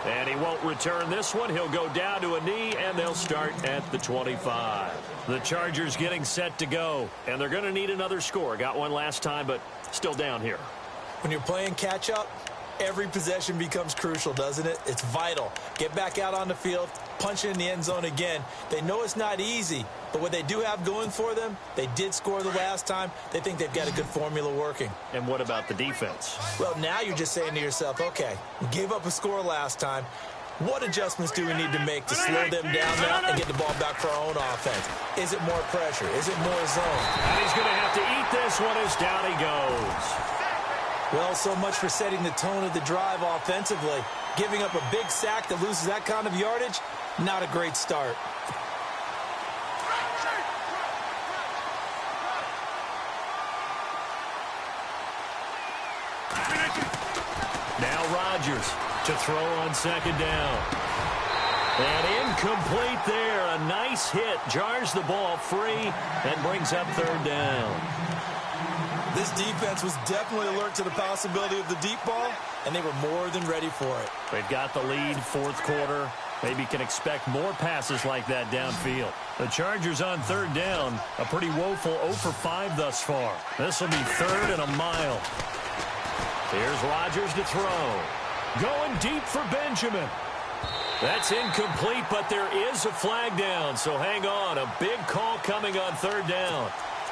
And he won't return this one. He'll go down to a knee, and they'll start at the 25. The Chargers getting set to go, and they're going to need another score. Got one last time, but still down here. When you're playing catch-up, every possession becomes crucial, doesn't it? It's vital. Get back out on the field, punch it in the end zone again. They know it's not easy, but what they do have going for them, they did score the last time. They think they've got a good formula working. And what about the defense? Well, now you're just saying to yourself, okay, we gave up a score last time. What adjustments do we need to make to slow them down now and get the ball back for our own offense? Is it more pressure? Is it more zone? And he's going to have to eat this one as down he goes. Well, so much for setting the tone of the drive offensively. Giving up a big sack that loses that kind of yardage, not a great start. Now Rodgers to throw on second down. And incomplete there. A nice hit. Jars the ball free and brings up third down. This defense was definitely alert to the possibility of the deep ball, and they were more than ready for it. They've got the lead, fourth quarter. Maybe can expect more passes like that downfield. The Chargers on third down, a pretty woeful 0 for 5 thus far. This will be third and a mile. Here's Rodgers to throw. Going deep for Benjamin. That's incomplete, but there is a flag down, so hang on. A big call coming on third down.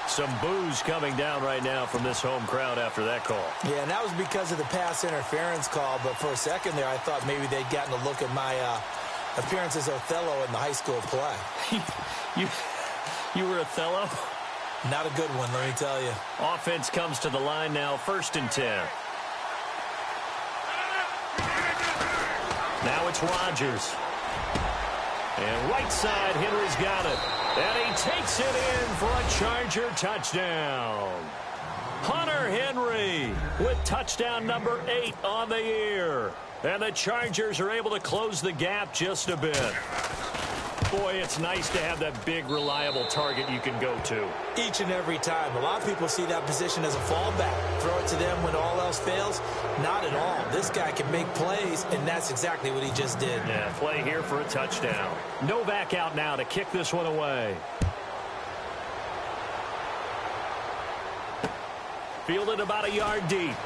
Some boos coming down right now from this home crowd after that call. Yeah, and that was because of the pass interference call, but for a second there I thought maybe they'd gotten a look at my appearance as Othello in the high school play. You were Othello? Not a good one, let me tell you. Offense comes to the line now, 1st and 10. Now it's Rodgers. And right side, Henry's got it. And he takes it in for a Charger touchdown. Hunter Henry with touchdown number 8 on the year. And the Chargers are able to close the gap just a bit. Boy, it's nice to have that big, reliable target you can go to. Each and every time. A lot of people see that position as a fallback. Throw it to them when all else fails. Not at all. This guy can make plays, and that's exactly what he just did. Yeah, play here for a touchdown. Novak out now to kick this one away. Fielded about a yard deep.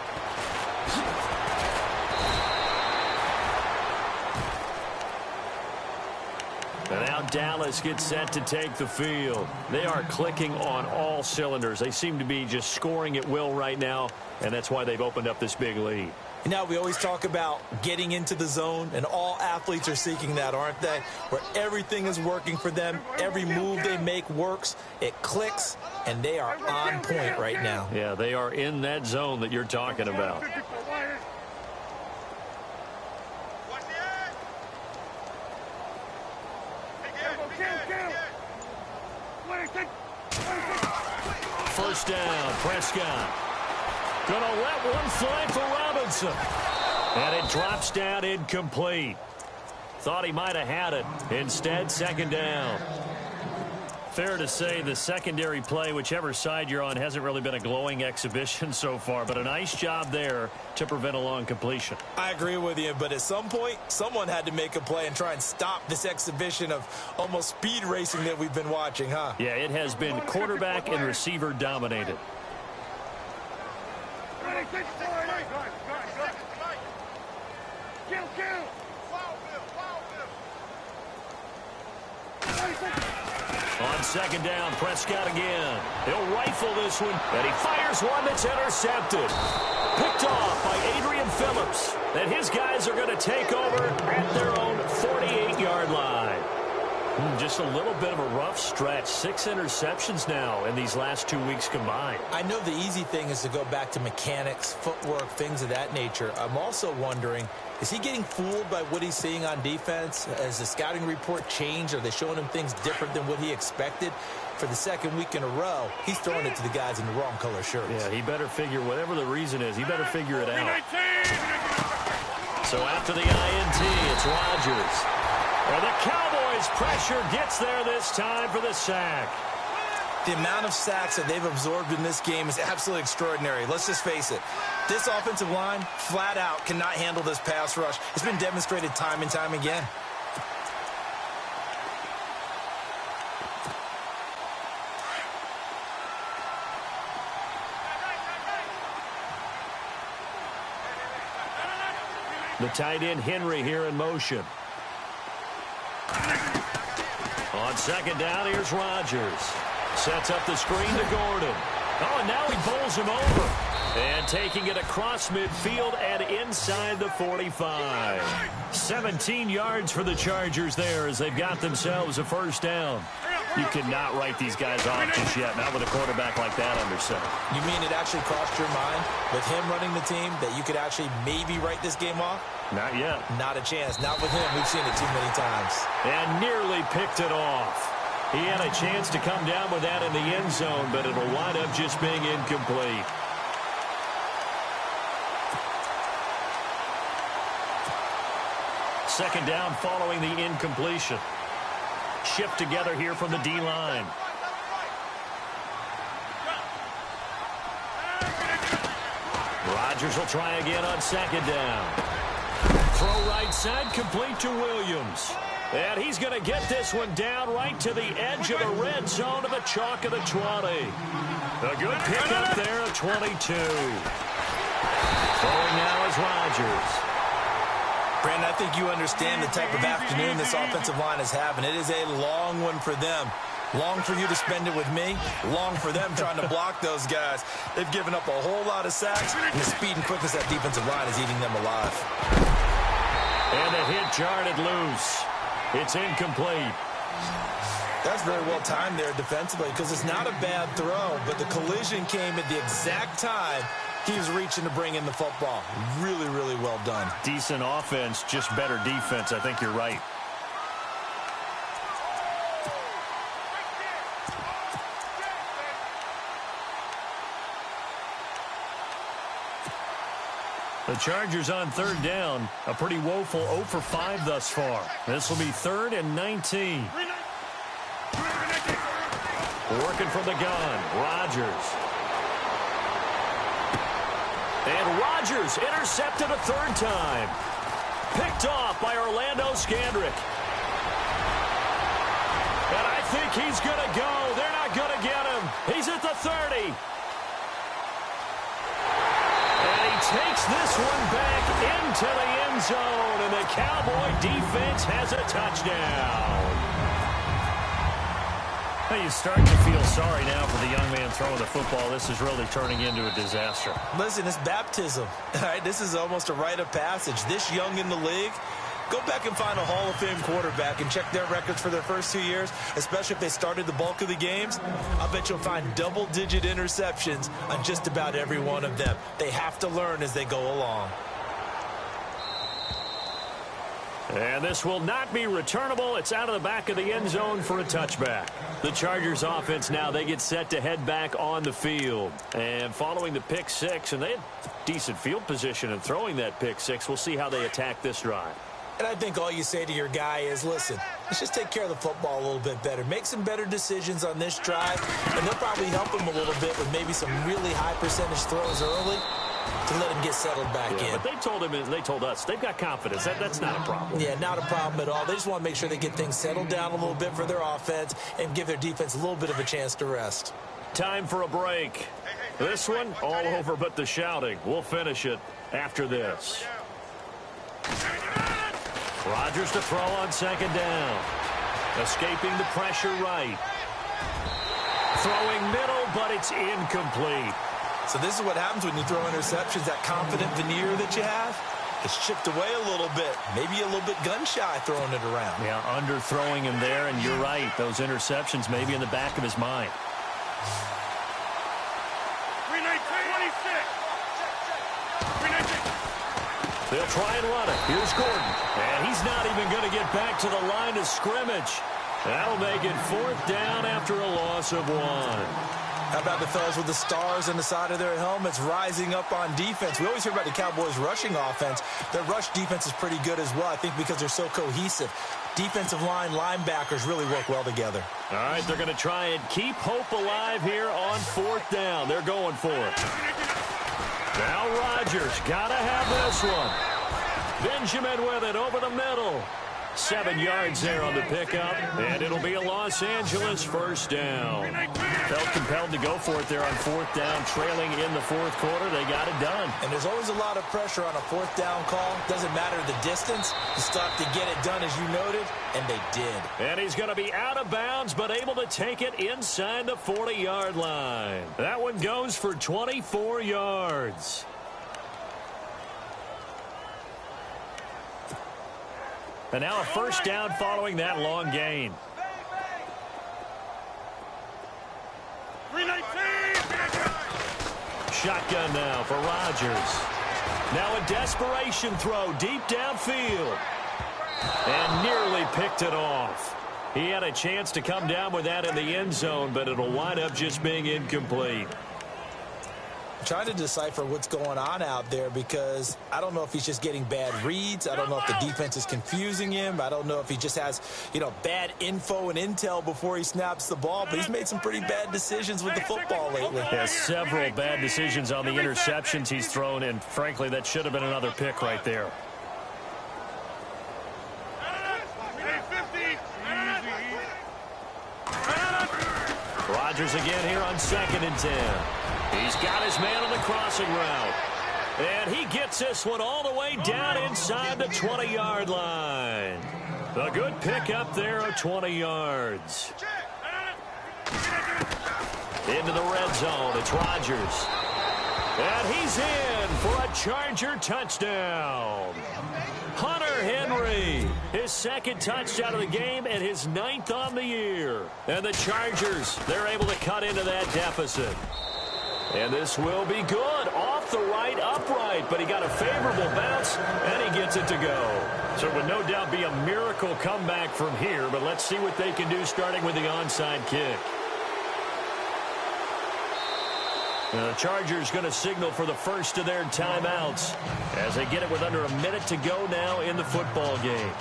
And now Dallas gets set to take the field. They are clicking on all cylinders. They seem to be just scoring at will right now, and that's why they've opened up this big lead. You know, we always talk about getting into the zone, and all athletes are seeking that, aren't they? Where everything is working for them. Every move they make works. It clicks, and they are on point right now. Yeah, they are in that zone that you're talking about. First down, Prescott. Gonna let one fly for Robinson. And it drops down incomplete. Thought he might have had it. Instead, second down. Fair to say the secondary play, whichever side you're on, hasn't really been a glowing exhibition so far, but a nice job there to prevent a long completion. I agree with you, but at some point, someone had to make a play and try and stop this exhibition of almost speed racing that we've been watching, huh? Yeah, it has been quarterback and receiver dominated. On second down, Prescott again. He'll rifle this one, and he fires one that's intercepted. Picked off by Adrian Phillips. And his guys are going to take over at their own 48-yard line. Just a little bit of a rough stretch. 6 interceptions now in these last 2 weeks combined. I know the easy thing is to go back to mechanics, footwork, things of that nature. I'm also wondering, is he getting fooled by what he's seeing on defense? Has the scouting report changed? Are they showing him things different than what he expected? For the second week in a row, he's throwing it to the guys in the wrong color shirts. Yeah, he better figure, whatever the reason is, he better figure it out. So after the INT, it's Rodgers. And the Cowboys pressure gets there this time for the sack. The amount of sacks that they've absorbed in this game is absolutely extraordinary. Let's just face it. This offensive line, flat out, cannot handle this pass rush. It's been demonstrated time and time again. The tight end Henry here in motion. On second down, here's Rodgers. Sets up the screen to Gordon. Oh, and now he bowls him over. And taking it across midfield and inside the 45. 17 yards for the Chargers there as they've got themselves a first down. You cannot write these guys off just yet, not with a quarterback like that under center. You mean it actually crossed your mind with him running the team that you could actually maybe write this game off? Not yet. Not a chance. Not with him. We've seen it too many times. And nearly picked it off. He had a chance to come down with that in the end zone, but it'll wind up just being incomplete. Second down following the incompletion. Shift together here from the D-line. Rodgers will try again on second down. Throw right side, complete to Williams. And he's going to get this one down right to the edge of the red zone to the chalk of the 20. A good pickup there at 22. Throwing now is Rodgers. Brandon, I think you understand the type of afternoon this offensive line is having. It is a long one for them. Long for you to spend it with me. Long for them trying to block those guys. They've given up a whole lot of sacks, and the speed and quickness of that defensive line is eating them alive. And the hit jarred it loose. It's incomplete. That's very well timed there defensively because it's not a bad throw, but the collision came at the exact time he was reaching to bring in the football. Really, really well done. Decent offense, just better defense. I think you're right. The Chargers on third down. A pretty woeful 0 for 5 thus far. This will be 3rd and 19. Working from the gun. Rodgers. And Rodgers intercepted a third time. Picked off by Orlando Scandrick. And I think he's going to go. They're not going to get him. He's at the 30. Takes this one back into the end zone, and the Cowboy defense has a touchdown. Well, you start to feel sorry now for the young man throwing the football. This is really turning into a disaster. Listen, it's baptism. All right, this is almost a rite of passage. This young in the league, go back and find a Hall of Fame quarterback and check their records for their first 2 years, especially if they started the bulk of the games. I bet you'll find double-digit interceptions on just about every one of them. They have to learn as they go along. And this will not be returnable. It's out of the back of the end zone for a touchback. The Chargers offense now, they get set to head back on the field. And following the pick six, and they had decent field position in throwing that pick six, we'll see how they attack this drive. And I think all you say to your guy is, listen, let's just take care of the football a little bit better. Make some better decisions on this drive, and they'll probably help him a little bit with maybe some really high percentage throws early to let him get settled back in. But they told him, and they told us, they've got confidence. That's not a problem. Yeah, not a problem at all. They just want to make sure they get things settled down a little bit for their offense and give their defense a little bit of a chance to rest. Time for a break. This one, all over but the shouting. We'll finish it after this. Rodgers to throw on second down. Escaping the pressure right. Throwing middle, but it's incomplete. So this is what happens when you throw interceptions. That confident veneer that you have, it's chipped away a little bit. Maybe a little bit gun-shy throwing it around. Yeah, underthrowing him there, and you're right. Those interceptions may be in the back of his mind. 319. They'll try and run it. Here's Gordon. And he's not even going to get back to the line of scrimmage. That'll make it 4th down after a loss of 1. How about the fellas with the stars on the side of their helmets rising up on defense? We always hear about the Cowboys' rushing offense. Their rush defense is pretty good as well, I think, because they're so cohesive. Defensive line, linebackers really work well together. All right, they're going to try and keep hope alive here on 4th down. They're going for it. Now Rodgers got to have this one. Benjamin with it over the middle. 7 yards there on the pickup, and it'll be a Los Angeles 1st down. Felt compelled to go for it there on 4th down, trailing in the 4th quarter. They got it done. And there's always a lot of pressure on a 4th down call. Doesn't matter the distance. You still have to get it done, as you noted, and they did. And he's going to be out of bounds, but able to take it inside the 40-yard line. That one goes for 24 yards. And now a 1st down following that long gain. 319. Shotgun now for Rodgers. Now a desperation throw deep downfield. And nearly picked it off. He had a chance to come down with that in the end zone, but it'll wind up just being incomplete. Trying to decipher what's going on out there because I don't know if he's just getting bad reads. I don't know if the defense is confusing him. I don't know if he just has, bad info and intel before he snaps the ball. But he's made some pretty bad decisions with the football lately. Has several bad decisions on the interceptions he's thrown, and frankly, that should have been another pick right there. Rodgers again here on 2nd and 10. He's got his man on the crossing route. And he gets this one all the way down inside the 20-yard line. A good pick up there of 20 yards. Into the red zone. It's Rodgers. And he's in for a Charger touchdown. Hunter Henry, his 2nd touchdown of the game and his 9th on the year. And the Chargers, they're able to cut into that deficit. And this will be good. Off the right upright, but he got a favorable bounce, and he gets it to go. So it would no doubt be a miracle comeback from here, but let's see what they can do starting with the onside kick. Now the Chargers going to signal for the first of their timeouts as they get it with under a minute to go now in the football game.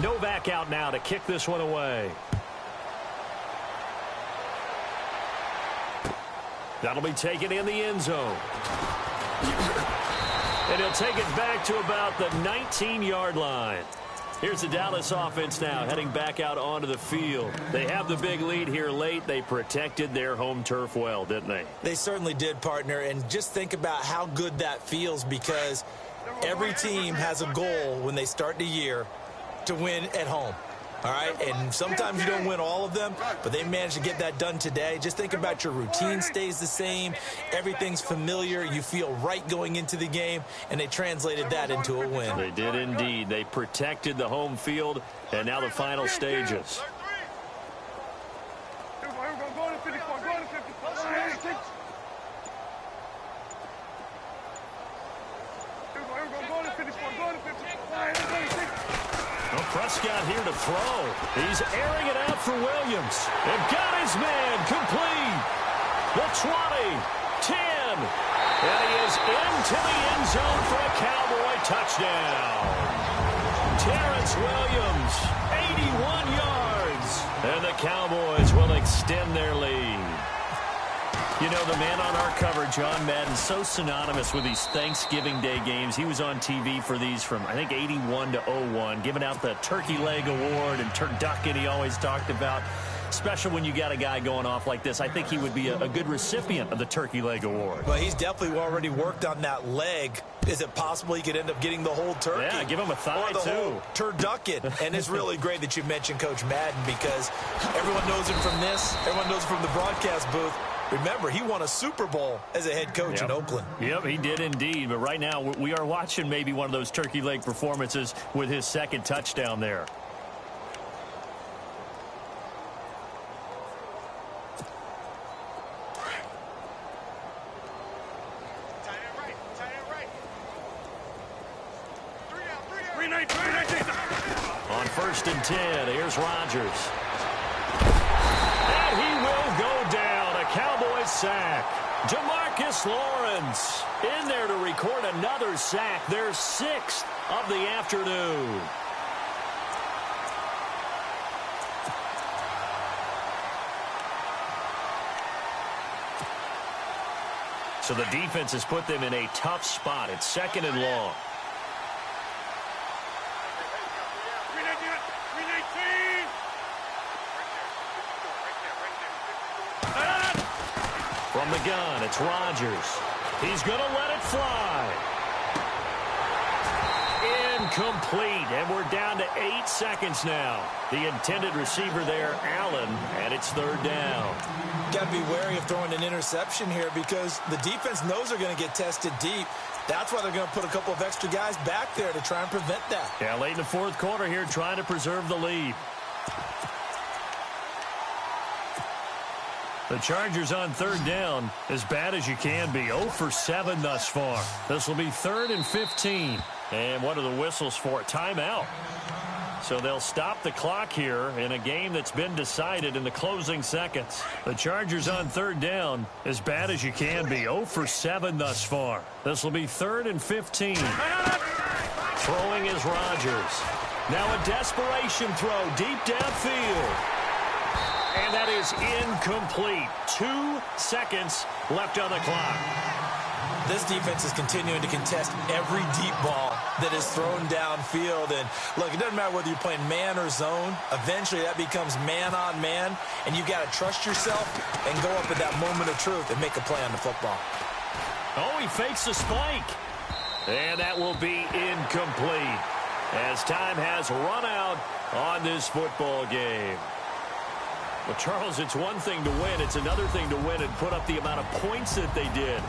Novak out now to kick this one away. That'll be taken in the end zone. And he'll take it back to about the 19-yard line. Here's the Dallas offense now heading back out onto the field. They have the big lead here late. They protected their home turf well, didn't they? They certainly did, partner. And just think about how good that feels because every team has a goal when they start the year to win at home. All right, and sometimes you don't win all of them, but they managed to get that done today. Just think about your routine stays the same. Everything's familiar. You feel right going into the game, and they translated that into a win. They did indeed. They protected the home field, and now the final stages. Prescott here to throw. He's airing it out for Williams. And got his man complete. The 20, 10. And he is into the end zone for a Cowboy touchdown. Terrence Williams, 81 yards. And the Cowboys will extend their lead. You know, the man on our cover, John Madden, so synonymous with these Thanksgiving Day games. He was on TV for these from, I think, 81 to 01, giving out the Turkey Leg Award and turducken he always talked about. Special when you got a guy going off like this. I think he would be a good recipient of the Turkey Leg Award. Well, he's definitely already worked on that leg. Is it possible he could end up getting the whole turkey? Yeah, give him a thigh, or the too. Whole turducken. And it's really great that you mentioned Coach Madden because everyone knows him from this. Everyone knows him from the broadcast booth. Remember, he won a Super Bowl as a head coach in Oakland. Yep, he did indeed. But right now, we are watching maybe one of those turkey leg performances with his 2nd touchdown there. On 1st and 10, here's Rodgers. And he will go down. A Cowboys sack. Demarcus Lawrence in there to record another sack. Their 6th of the afternoon. So the defense has put them in a tough spot. It's 2nd and long. From the gun, it's Rodgers. He's going to let it fly. incomplete, and we're down to 8 seconds now. The intended receiver there, Allen, and it's third down. Got to be wary of throwing an interception here because the defense knows they're going to get tested deep. That's why they're going to put a couple of extra guys back there to try and prevent that. Yeah, late in the fourth quarter here, trying to preserve the lead. The Chargers on third down, as bad as you can be. 0 for 7 thus far. This will be 3rd and 15. And what are the whistles for? Timeout. So they'll stop the clock here in a game that's been decided in the closing seconds. The Chargers on third down, as bad as you can be. 0 for 7 thus far. This will be 3rd and 15. Throwing is Rodgers. Now a desperation throw deep downfield. And that is incomplete. 2 seconds left on the clock. This defense is continuing to contest every deep ball that is thrown downfield. And look, it doesn't matter whether you're playing man or zone. Eventually that becomes man on man. And you've got to trust yourself and go up at that moment of truth and make a play on the football. Oh, he fakes the spike. And that will be incomplete as time has run out on this football game. Well, Charles, it's one thing to win. It's another thing to win and put up the amount of points that they did.